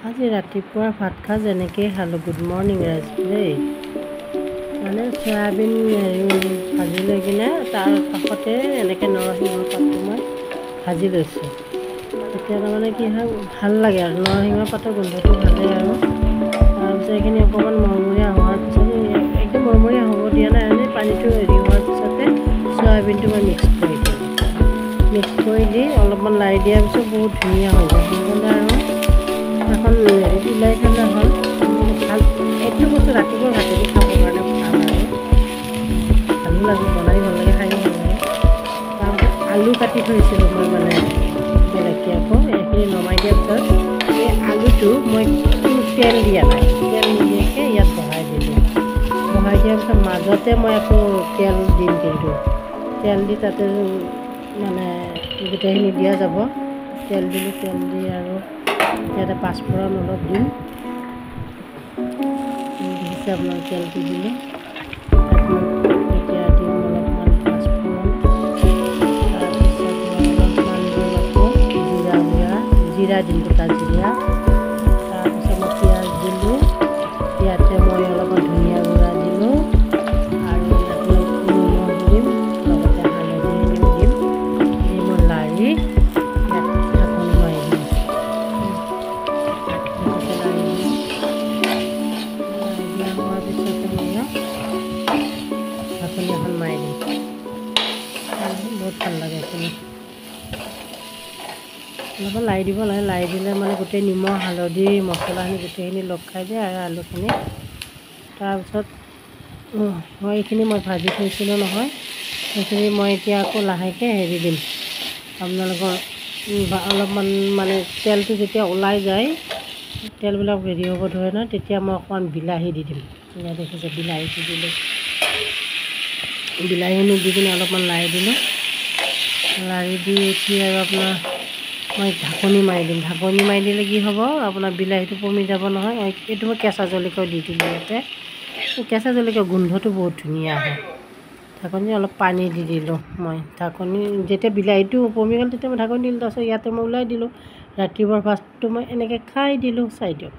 আজি ৰাতিপুৱাৰ ভাত সাজ এনেকৈ খালোঁ। গুড মৰ্ণিং ৰাইজ দেই। মানে চয়াবিন ভাজি লৈ কিনে তাৰ কাষতে এনেকৈ নৰসিংহৰ পাতটো মই ভাজি লৈছোঁ। তেতিয়া তাৰমানে কি হয়, ভাল লাগে আৰু নৰসিংহৰ পাতৰ গোন্ধটো ভালেই। আৰু তাৰপিছত এইখিনি অকণমান মৰমৰীয়া হোৱাৰ পিছত একদম মৰমৰীয়া হ'ব দিয়া নাই, এনেই পানীটো হেৰি হোৱাৰ পিছতে চয়াবিনটো মই মিক্স কৰি দিওঁ। মিক্স কৰি দি অলপমান লাৰি দিয়াৰ পিছত বহুত ধুনীয়া হৈ যায়। সেইকাৰণে আৰু এখন ওলাই খালে হ'ল। ভাল এইটো বস্তু ৰাতিপুৱা ভাতেদি খাবৰ কাৰণে ভাল আৰু ভালো লাগে, বনাই ভাল লাগে, খায়ো ভাল লাগে। তাৰপিছত আলু কাটি থৈছিলোঁ মই, মানে বেলেগকৈ আকৌ এইখিনি নমাই দিয়াৰ পিছত এই আলুটো মই তেল দিয়া নাই, তেল নিদিয়াকৈ ইয়াত বহাই দিলোঁ। বহাই দিয়াৰ পিছত মাজতে মই আকৌ তেল দিম, কিন্তু তেল দি তাতে মানে গোটেইখিনি দিয়া যাব। তেল দিলোঁ, তেল দি আৰু ইয়াতে পাঁচফোৰণ অলপ দিম। দেখিছে আপোনাৰ, তেলটো দিলোঁ। তাত মই এতিয়া দিম অলপমান পাঁচফোৰণ। তাৰপিছত মই অলপমান দিম আকৌ জিৰা গুড়া, জিৰা দিম, গোটা জিৰা। তাৰপিছত মই পিঁয়াজ দিলোঁ। ইয়াতে মই অলপমান ধনিয়া গুড়া দিলোঁ আৰু ইয়াতে নিমখ দিম, লগতে হালধিখিনিও দিম। দি মই লাৰি ইয়াত ঢাকনি মাৰি দিম। ঢাকনি এখন মাৰি দিম। বহুত ভাল লাগে এইখিনি। অলপমান লাৰি দিব লাগে, লাৰি দিলে মানে গোটেই নিমখ হালধি মছলাখিনি গোটেইখিনি লগ খাই দিয়ে আৰু আলুখিনি। তাৰপিছত মই এইখিনি মই ভাজি থৈছিলোঁ নহয়, সেইখিনি মই এতিয়া আকৌ লাহেকৈ হেৰি দিম। আপোনালোকৰ অলপমান মানে তেলটো যেতিয়া ওলাই যায়, তেলবিলাক হেৰি হ'ব ধৰে নহয়, তেতিয়া মই অকণমান বিলাহী দি দিম। এতিয়া দেখিছে বিলাহীটো দিলোঁ। বিলাহীখিনি দি কিনে অলপমান লাৰি দিলোঁ। লাৰি দি উঠি আৰু আপোনাৰ মই ঢাকনি মাৰি দিম। ঢাকনি মাৰি দিলে কি হ'ব, আপোনাৰ বিলাহীটো পমি যাব নহয়। এইটো মই কেঁচা জলকীয়াও দি দিলোঁ ইয়াতে। কেঁচা জলকীয়া গোন্ধটো বহুত ধুনীয়া আহে। ঢাকনি অলপ পানী দি দিলোঁ মই। ঢাকনি যেতিয়া বিলাহীটো পমি গ'ল, তেতিয়া মই ঢাকনি দিলোঁ। তাৰপিছত ইয়াতে মই ওলাই দিলোঁ। ৰাতিপুৱাৰ ভাতটো মই এনেকৈ খাই দিলোঁ। চাই দিয়ক।